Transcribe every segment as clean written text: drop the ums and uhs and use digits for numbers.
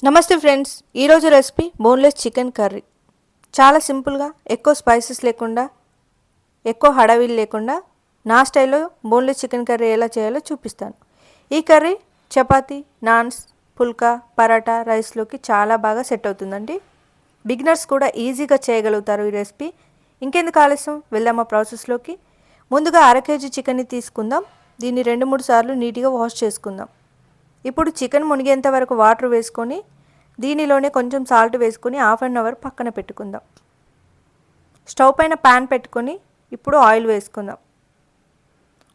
నమస్తే ఫ్రెండ్స్, ఈరోజు recipe boneless chicken curry. చాలా సింపుల్గా, ఎక్కువ స్పైసెస్ లేకుండా, ఎక్కువ హడావిడి లేకుండా నా స్టైల్లో బోన్లెస్ చికెన్ కర్రీ ఎలా చేయాలో చూపిస్తాను. ఈ కర్రీ చపాతీ, నాన్స్, పుల్కా, పరాటా, రైస్లోకి చాలా బాగా సెట్ అవుతుందండి. బిగినర్స్ కూడా ఈజీగా చేయగలుగుతారు ఈ రెసిపీ. ఇంకెందుకు ఆలస్యం, వెళ్దామా ప్రాసెస్లోకి. ముందుగా 1/2 kg చికెన్ని తీసుకుందాం. దీన్ని 2-3 సార్లు నీట్గా వాష్ చేసుకుందాం. ఇప్పుడు చికెన్ మునిగేంత వరకు వాటర్ వేసుకొని దీనిలోనే కొంచెం సాల్ట్ వేసుకొని 1/2 అవర్ పక్కన పెట్టుకుందాం. స్టవ్ పైన ప్యాన్ పెట్టుకొని ఇప్పుడు ఆయిల్ వేసుకుందాం.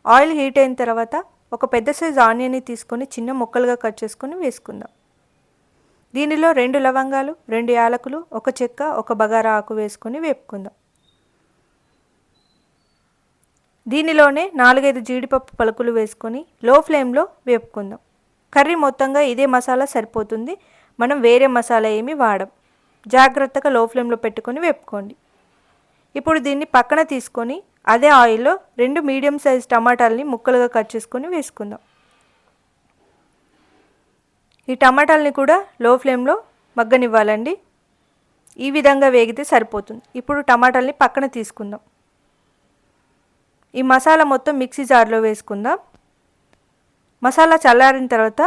ఆయిల్ హీట్ అయిన తర్వాత ఒక పెద్ద సైజు ఆనియన్ని తీసుకొని చిన్న ముక్కలుగా కట్ చేసుకొని వేసుకుందాం. దీనిలో 2 లవంగాలు, 2 యాలకులు, 1 చెక్క, 1 బగారా ఆకు వేసుకొని వేపుకుందాం. దీనిలోనే 4-5 జీడిపప్పు పలుకులు వేసుకొని లో ఫ్లేమ్లో వేపుకుందాం. కర్రీ మొత్తంగా ఇదే మసాలా సరిపోతుంది. మనం వేరే మసాలా ఏమీ వాడం. జాగ్రత్తగా లో ఫ్లేమ్లో పెట్టుకొని వేపుకోండి. ఇప్పుడు దీన్ని పక్కన తీసుకొని అదే ఆయిల్లో 2 మీడియం సైజ్ టమాటాలని ముక్కలుగా కట్ చేసుకొని వేసుకుందాం. ఈ టమాటాలని కూడా లో ఫ్లేమ్లో మగ్గనివ్వాలండి. ఈ విధంగా వేగితే సరిపోతుంది. ఇప్పుడు టమాటాలని పక్కన తీసుకుందాం. ఈ మసాలా మొత్తం మిక్సీ జార్లో వేసుకుందాం. మసాలా చల్లారిన తర్వాత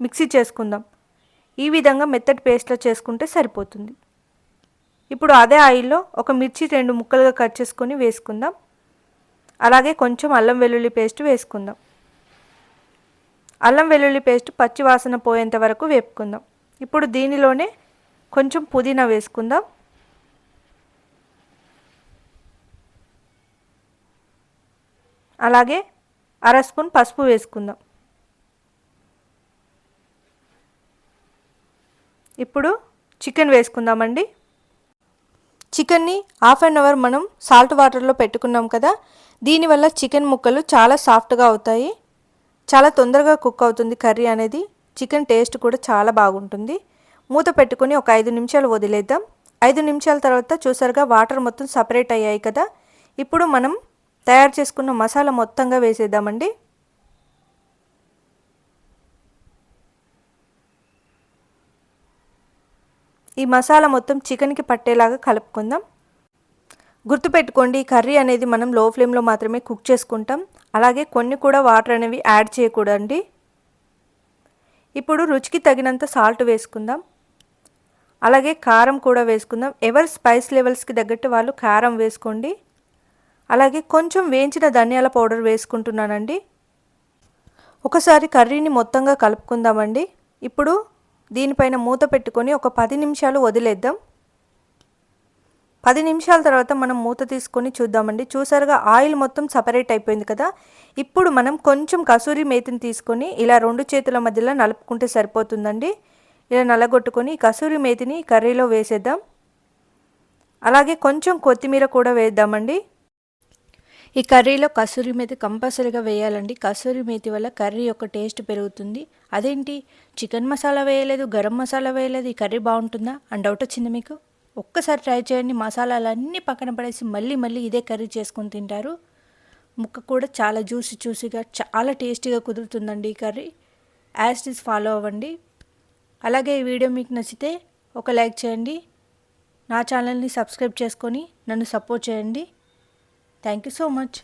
మిక్సీ చేసుకుందాం. ఈ విధంగా మెత్తటి పేస్ట్లో చేసుకుంటే సరిపోతుంది. ఇప్పుడు అదే ఆయిల్లో ఒక మిర్చి 2 ముక్కలుగా కట్ చేసుకొని వేసుకుందాం. అలాగే కొంచెం అల్లం వెల్లుల్లి పేస్ట్ వేసుకుందాం. అల్లం వెల్లుల్లి పేస్ట్ పచ్చి వాసన పోయేంత వరకు వేపుకుందాం. ఇప్పుడు దీనిలోనే కొంచెం పుదీనా వేసుకుందాం. అలాగే 1/2 స్పూన్ పసుపు వేసుకుందాం. ఇప్పుడు చికెన్ వేసుకుందామండి. చికెన్ని 1/2 అవర్ మనం సాల్ట్ వాటర్లో పెట్టుకున్నాం కదా, దీనివల్ల చికెన్ ముక్కలు చాలా సాఫ్ట్గా అవుతాయి. చాలా తొందరగా కుక్ అవుతుంది కర్రీ అనేది. చికెన్ టేస్ట్ కూడా చాలా బాగుంటుంది. మూత పెట్టుకొని ఒక 5 నిమిషాలు వదిలేద్దాం. 5 నిమిషాల తర్వాత చూసారుగా వాటర్ మొత్తం సపరేట్ అయ్యాయి కదా. ఇప్పుడు మనం తయారు చేసుకున్న మసాలా మొత్తంగా వేసేద్దామండి. ఈ మసాలా మొత్తం చికెన్కి పట్టేలాగా కలుపుకుందాం. గుర్తుపెట్టుకోండి, ఈ కర్రీ అనేది మనం లో ఫ్లేమ్లో మాత్రమే కుక్ చేసుకుంటాం. అలాగే కొన్ని కూడా వాటర్ అనేవి యాడ్ చేయకూడదండి. ఇప్పుడు రుచికి తగినంత సాల్ట్ వేసుకుందాం. అలాగే కారం కూడా వేసుకుందాం. ఎవరి స్పైస్ లెవెల్స్కి తగ్గట్టు వాళ్ళు కారం వేసుకోండి. అలాగే కొంచెం వేయించిన ధనియాల పౌడర్ వేసుకుంటున్నానండి. ఒకసారి కర్రీని మొత్తంగా కలుపుకుందామండి. ఇప్పుడు దీనిపైన మూత పెట్టుకొని ఒక 10 నిమిషాలు వదిలేద్దాం. 10 నిమిషాల తర్వాత మనం మూత తీసుకొని చూద్దామండి. చూసారుగా ఆయిల్ మొత్తం సపరేట్ అయిపోయింది కదా. ఇప్పుడు మనం కొంచెం కసూరి మేతిని తీసుకొని ఇలా 2 చేతుల మధ్యలో నలుపుకుంటే సరిపోతుందండి. ఇలా నలగొట్టుకొని ఈ కసూరి మేతిని కర్రీలో వేసేద్దాం. అలాగే కొంచెం కొత్తిమీర కూడా వేద్దామండి. ఈ కర్రీలో కసూరి మేతి కంపల్సరీగా వేయాలండి. కసూరి మేతి వల్ల కర్రీ యొక్క టేస్ట్ పెరుగుతుంది. అదేంటి చికెన్ మసాలా వేయలేదు, గరం మసాలా వేయలేదు, ఈ కర్రీ బాగుంటుందా అని డౌట్ వచ్చింది మీకు? ఒక్కసారి ట్రై చేయండి. మసాలాలన్నీ పక్కన పడేసి మళ్ళీ ఇదే కర్రీ చేసుకొని తింటారు. ముక్క కూడా చాలా జ్యూసీగా చాలా టేస్టీగా కుదురుతుందండి ఈ curry. As it is follow అవ్వండి. అలాగే ఈ వీడియో మీకు నచ్చితే ఒక లైక్ చేయండి. నా ఛానల్ని సబ్స్క్రైబ్ చేసుకొని నన్ను సపోర్ట్ చేయండి. Thank you so much.